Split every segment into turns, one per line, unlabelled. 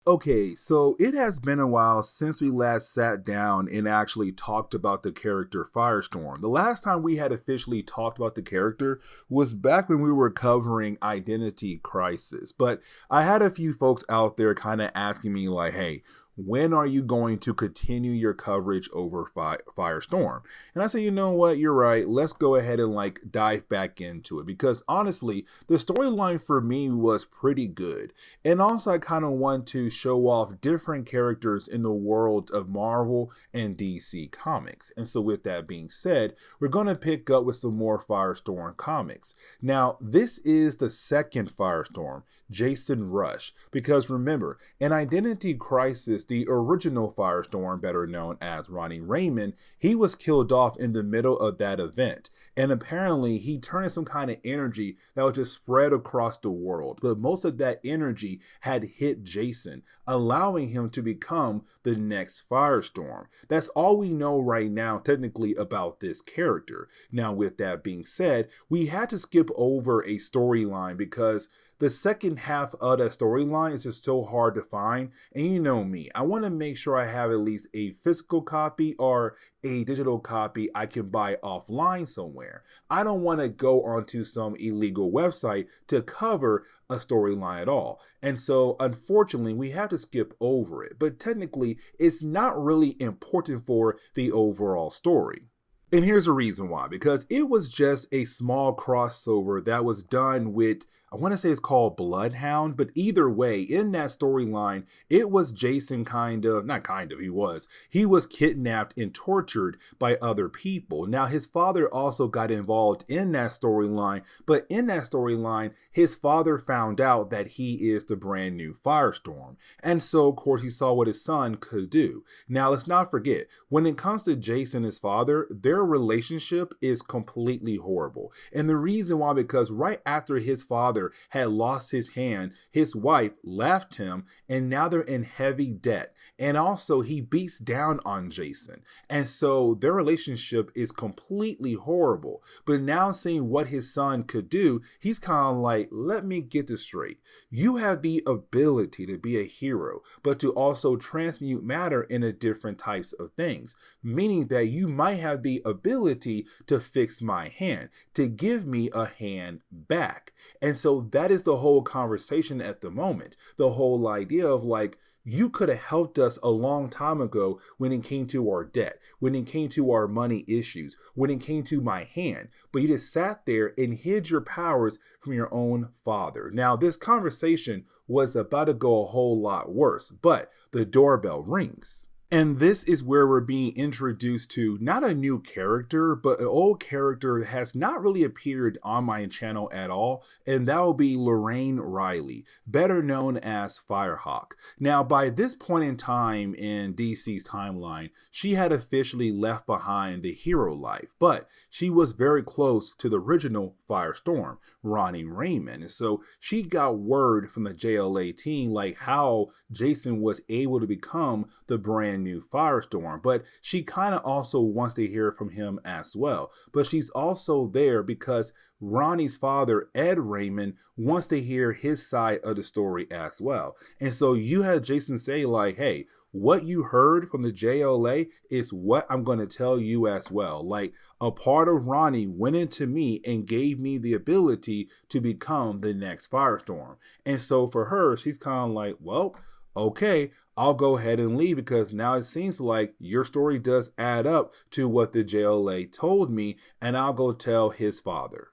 Okay, so it has been a while since we last sat down and actually talked about the character Firestorm. The last time we had officially talked about the character was back when we were covering Identity Crisis. But I had a few folks out there kind of asking me, like, hey, when are you going to continue your coverage over Firestorm? And I said, you know what, you're right. Let's go ahead and like dive back into it because honestly, the storyline for me was pretty good. And also, I kind of want to show off different characters in the world of Marvel and DC Comics. And so, with that being said, we're going to pick up with some more Firestorm comics. Now, this is the second Firestorm, Jason Rush, because remember, in Identity Crisis, the original Firestorm, better known as Ronnie Raymond, he was killed off in the middle of that event. And apparently, he turned some kind of energy that was just spread across the world. But most of that energy had hit Jason, allowing him to become the next Firestorm. That's all we know right now, technically, about this character. Now, with that being said, we had to skip over a storyline because the second half of that storyline is just so hard to find. And you know me, I want to make sure I have at least a physical copy or a digital copy I can buy offline somewhere. I don't want to go onto some illegal website to cover a storyline at all. And so, unfortunately, we have to skip over it. But technically, it's not really important for the overall story. And here's the reason why, because it was just a small crossover that was done with, I want to say it's called Bloodhound, but either way, in that storyline, it was Jason he was kidnapped and tortured by other people. Now, his father also got involved in that storyline, but in that storyline, his father found out that he is the brand new Firestorm. And so, of course, he saw what his son could do. Now, let's not forget, when it comes to Jason and his father, their relationship is completely horrible. And the reason why, because right after his father had lost his hand, his wife left him, and now they're in heavy debt. And also, he beats down on Jason. And so their relationship is completely horrible. But now seeing what his son could do, he's kind of like, let me get this straight. You have the ability to be a hero, but to also transmute matter into different types of things, meaning that you might have the ability to fix my hand, to give me a hand back. And so that is the whole conversation at the moment. The whole idea of like, you could have helped us a long time ago when it came to our debt, when it came to our money issues, when it came to my hand, but you just sat there and hid your powers from your own father. Now, this conversation was about to go a whole lot worse, but the doorbell rings. And this is where we're being introduced to not a new character, but an old character that has not really appeared on my channel at all, and that will be Lorraine Riley, better known as Firehawk. Now, by this point in time in DC's timeline, she had officially left behind the hero life, but she was very close to the original Firestorm, Ronnie Raymond. And so she got word from the JLA team like how Jason was able to become the brand new Firestorm, but she kind of also wants to hear from him as well. But she's also there because Ronnie's father, Ed Raymond, wants to hear his side of the story as well. And so you had Jason say like, hey, what you heard from the JLA is what I'm going to tell you as well. Like, a part of Ronnie went into me and gave me the ability to become the next Firestorm. And so for her, she's kind of like, well, okay, I'll go ahead and leave because now it seems like your story does add up to what the JLA told me, and I'll go tell his father.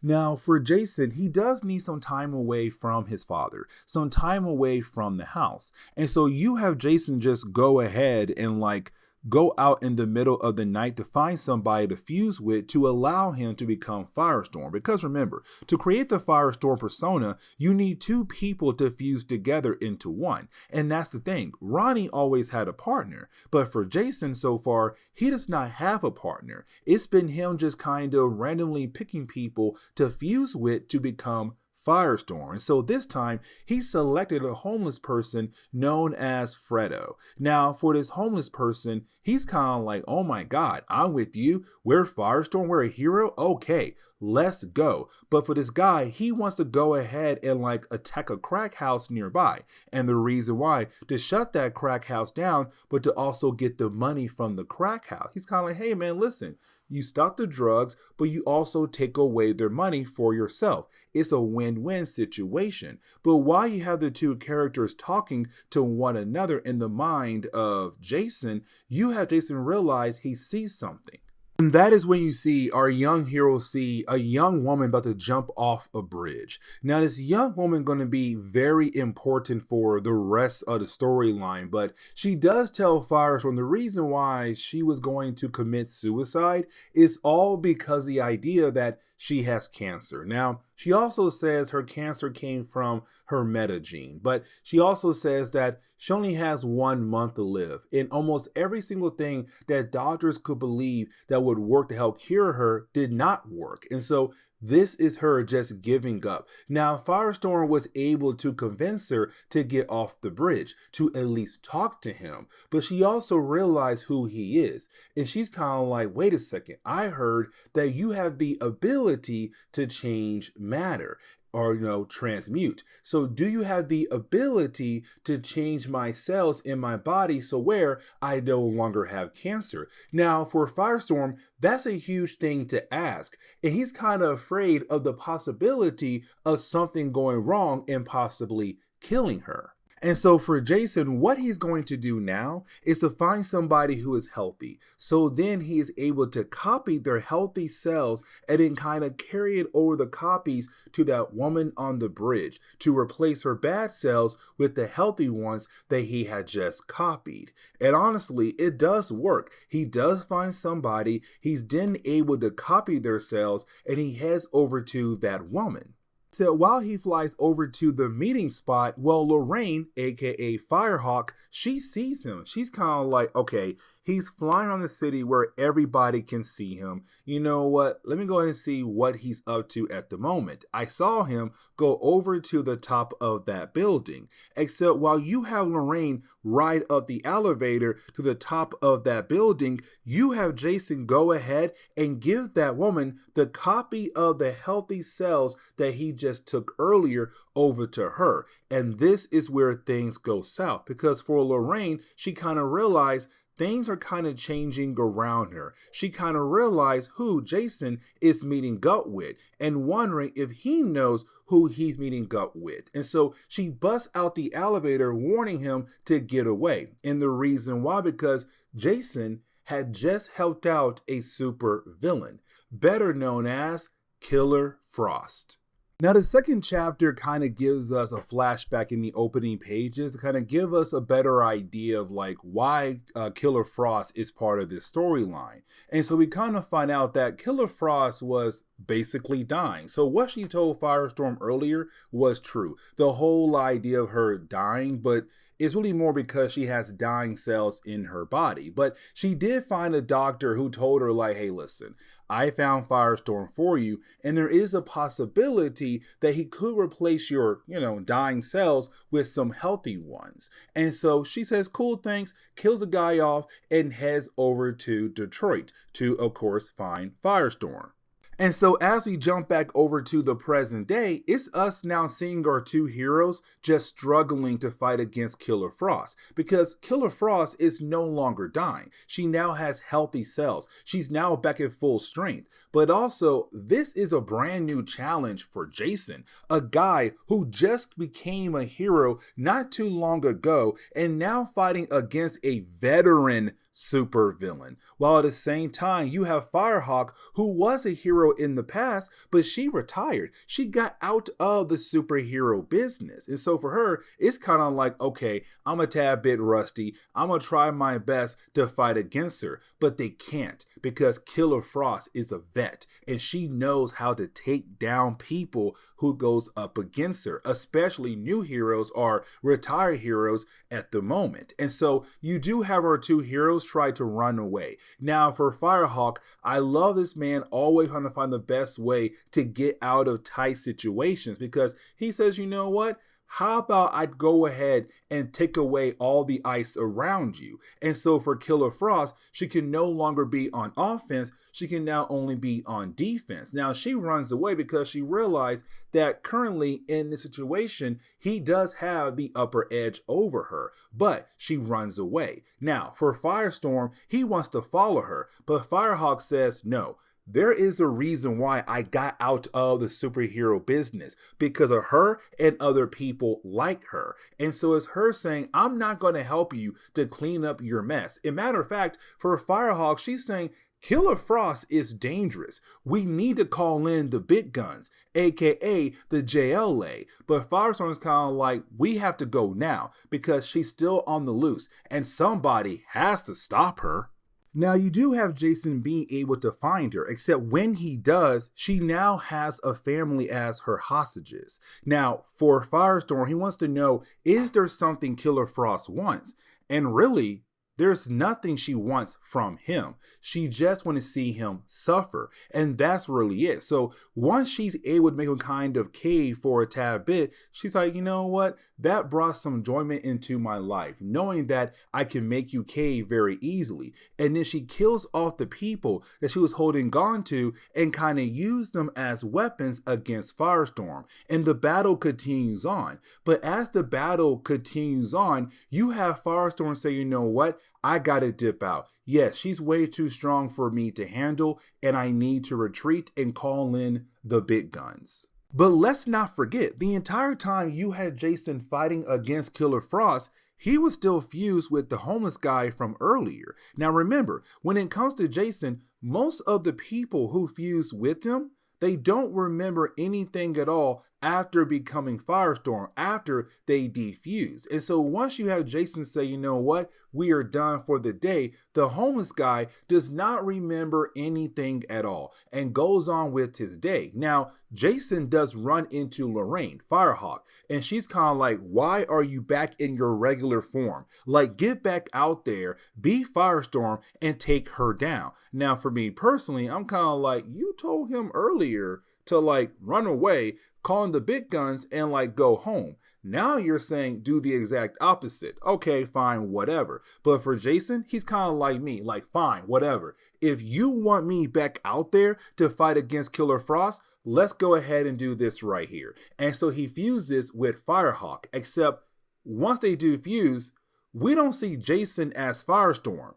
Now, for Jason, he does need some time away from his father, some time away from the house. And so you have Jason just go ahead and like go out in the middle of the night to find somebody to fuse with to allow him to become Firestorm. Because remember, to create the Firestorm persona, you need two people to fuse together into one. And that's the thing. Ronnie always had a partner, but for Jason so far, he does not have a partner. It's been him just kind of randomly picking people to fuse with to become Firestorm. And so this time he selected a homeless person known as Fredo. Now, for this homeless person, he's kind of like, oh my God, I'm with you. We're Firestorm. We're a hero. Okay, let's go. But for this guy, he wants to go ahead and like attack a crack house nearby. And the reason why, to shut that crack house down, but to also get the money from the crack house. He's kind of like, hey man, listen, you stop the drugs, but you also take away their money for yourself. It's a win-win situation. But while you have the two characters talking to one another in the mind of Jason, you have Jason realize he sees something. And that is when you see our young hero see a young woman about to jump off a bridge. Now, this young woman going to be very important for the rest of the storyline, but she does tell Firestorm the reason why she was going to commit suicide is all because the idea that she has cancer. Now, she also says her cancer came from her meta gene, but she also says that she only has 1 month to live. And almost every single thing that doctors could believe that would work to help cure her did not work. And so this is her just giving up. Now, Firestorm was able to convince her to get off the bridge, to at least talk to him. But she also realized who he is. And she's kind of like, wait a second, I heard that you have the ability to change matter, or transmute. So do you have the ability to change my cells in my body so where I no longer have cancer? Now, for Firestorm, that's a huge thing to ask. And he's kind of afraid of the possibility of something going wrong and possibly killing her. And so for Jason, what he's going to do now is to find somebody who is healthy. So then he is able to copy their healthy cells and then kind of carry it over the copies to that woman on the bridge to replace her bad cells with the healthy ones that he had just copied. And honestly, it does work. He does find somebody, he's then able to copy their cells, and he heads over to that woman. So while he flies over to the meeting spot, well, Lorraine, aka Firehawk, she sees him. She's kind of like, okay, he's flying on the city where everybody can see him. You know what? Let me go ahead and see what he's up to at the moment. I saw him go over to the top of that building. Except while you have Lorraine ride up the elevator to the top of that building, you have Jason go ahead and give that woman the copy of the healthy cells that he just took earlier over to her. And this is where things go south, because for Lorraine, she kind of realized things are kind of changing around her. She kind of realized who Jason is meeting up with and wondering if he knows who he's meeting up with. And so she busts out the elevator, warning him to get away. And the reason why, because Jason had just helped out a super villain, better known as Killer Frost. Now, the second chapter kind of gives us a flashback in the opening pages to kind of give us a better idea of like why Killer Frost is part of this storyline. And so we kind of find out that Killer Frost was basically dying. So what she told Firestorm earlier was true. The whole idea of her dying, but it's really more because she has dying cells in her body. But she did find a doctor who told her like, hey, listen, I found Firestorm for you, and there is a possibility that he could replace your, dying cells with some healthy ones. And so she says, cool, thanks, kills the guy off, and heads over to Detroit to, of course, find Firestorm. And so as we jump back over to the present day, it's us now seeing our two heroes just struggling to fight against Killer Frost, because Killer Frost is no longer dying. She now has healthy cells. She's now back at full strength. But also, this is a brand new challenge for Jason, a guy who just became a hero not too long ago and now fighting against a veteran super villain, while at the same time you have Firehawk, who was a hero in the past, but she retired. She got out of the superhero business, and so for her it's kind of like, okay, I'm a tad bit rusty, I'm gonna try my best to fight against her, but they can't, because Killer Frost is a vet and she knows how to take down people who goes up against her, especially new heroes or retired heroes at the moment. And so you do have our two heroes try to run away. Now for Firehawk, I love this man always trying to find the best way to get out of tight situations, because he says, you know what? How about I go ahead and take away all the ice around you? And so for Killer Frost, she can no longer be on offense. She can now only be on defense. Now she runs away because she realized that currently in this situation, he does have the upper edge over her, but she runs away. Now for Firestorm, he wants to follow her, but Firehawk says no. There is a reason why I got out of the superhero business, because of her and other people like her. And so it's her saying, I'm not going to help you to clean up your mess. As a matter of fact, for Firehawk, she's saying, Killer Frost is dangerous. We need to call in the big guns, aka the JLA. But Firestorm is kind of like, we have to go now because she's still on the loose and somebody has to stop her. Now, you do have Jason being able to find her, except when he does, she now has a family as her hostages. Now, for Firestorm, he wants to know, is there something Killer Frost wants? And really, there's nothing she wants from him. She just wants to see him suffer. And that's really it. So once she's able to make him kind of cave for a tad bit, she's like, you know what? That brought some enjoyment into my life, knowing that I can make you cave very easily. And then she kills off the people that she was holding on to and kind of used them as weapons against Firestorm. And the battle continues on. But as the battle continues on, you have Firestorm say, you know what? I gotta dip out. Yes, she's way too strong for me to handle, and I need to retreat and call in the big guns. But let's not forget, the entire time you had Jason fighting against Killer Frost, he was still fused with the homeless guy from earlier. Now remember, when it comes to Jason, most of the people who fused with him, they don't remember anything at all after becoming Firestorm, after they defuse. And so once you have Jason say, you know what, we are done for the day, the homeless guy does not remember anything at all and goes on with his day. Now, Jason does run into Lorraine, Firehawk, and she's kind of like, why are you back in your regular form? Like, get back out there, be Firestorm, and take her down. Now, for me personally, I'm kind of like, you told him earlier to like run away, calling the big guns and like go home. Now you're saying do the exact opposite. Okay, fine, whatever. But for Jason, he's kind of like me, like fine, whatever. If you want me back out there to fight against Killer Frost, let's go ahead and do this right here. And so he fuses with Firehawk, except once they do fuse, we don't see Jason as Firestorm.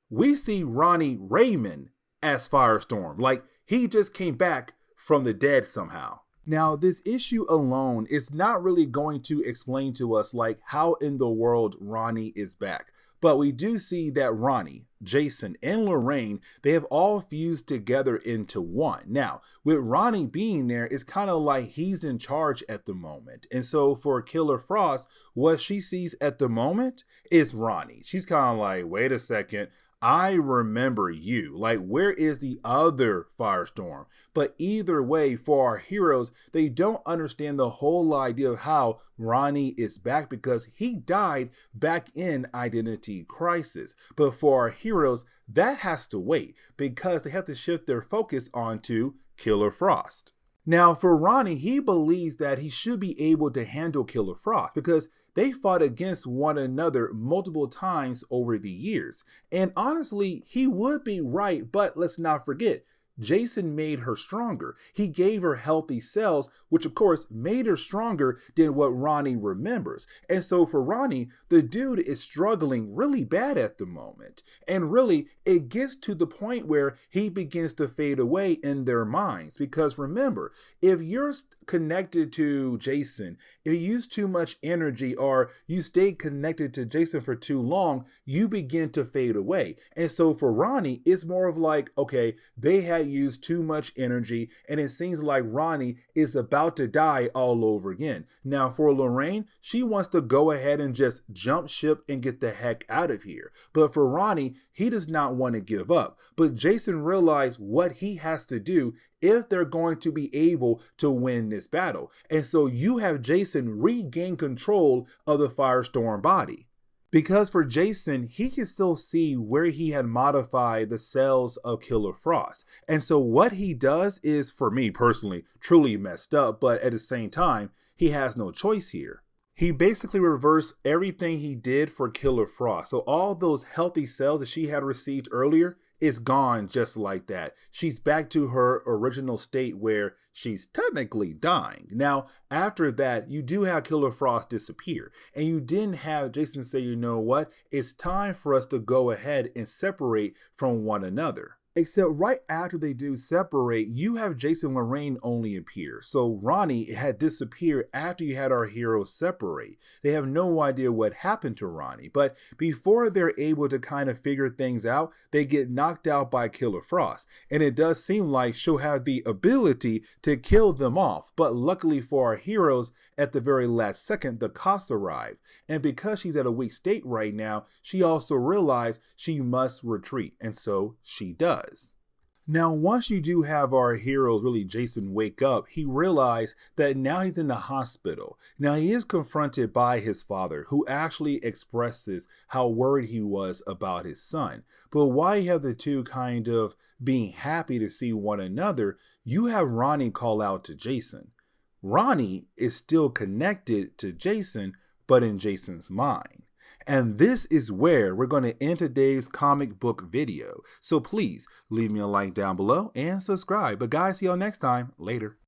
We see Ronnie Raymond as Firestorm. Like he just came back from the dead somehow. Now, this issue alone is not really going to explain to us like how in the world Ronnie is back. But we do see that Ronnie, Jason, and Lorraine, they have all fused together into one. Now, with Ronnie being there, it's kind of like he's in charge at the moment. And so for Killer Frost, what she sees at the moment is Ronnie. She's kind of like, wait a second, I remember you. Like, where is the other Firestorm? But either way, for our heroes, they don't understand the whole idea of how Ronnie is back because he died back in Identity Crisis. But for our heroes, that has to wait because they have to shift their focus onto Killer Frost. Now, for Ronnie, he believes that he should be able to handle Killer Frost because they fought against one another multiple times over the years. And honestly, he would be right, but let's not forget, Jason made her stronger. He gave her healthy cells, which of course made her stronger than what Ronnie remembers. And so for Ronnie, the dude is struggling really bad at the moment. And really, it gets to the point where he begins to fade away in their minds. Because remember, if you're connected to Jason, if you use too much energy or you stay connected to Jason for too long, you begin to fade away. And so for Ronnie, it's more of like, okay, they had used too much energy, and it seems like Ronnie is about to die all over again. Now, for Lorraine, she wants to go ahead and just jump ship and get the heck out of here. But for Ronnie, he does not want to give up. But Jason realized what he has to do if they're going to be able to win this battle. And so you have Jason regain control of the Firestorm body. Because for Jason, he can still see where he had modified the cells of Killer Frost. And so what he does is, for me personally, truly messed up, but at the same time, he has no choice here. He basically reversed everything he did for Killer Frost. So all those healthy cells that she had received earlier is gone just like that. She's back to her original state where she's technically dying. Now, after that, you do have Killer Frost disappear. And you didn't have Jason say, you know what? It's time for us to go ahead and separate from one another. Except right after they do separate, you have Jason and Lorraine only appear. So Ronnie had disappeared after you had our heroes separate. They have no idea what happened to Ronnie. But before they're able to kind of figure things out, they get knocked out by Killer Frost. And it does seem like she'll have the ability to kill them off. But luckily for our heroes, at the very last second, the cops arrived. And because she's at a weak state right now, she also realized she must retreat. And so she does. Now, once you do have our heroes, really Jason, wake up, he realized that now he's in the hospital. Now, he is confronted by his father, who actually expresses how worried he was about his son. But while you have the two kind of being happy to see one another, you have Ronnie call out to Jason. Ronnie is still connected to Jason, but in Jason's mind. And this is where we're going to end today's comic book video. So please leave me a like down below and subscribe. But guys, see y'all next time. Later.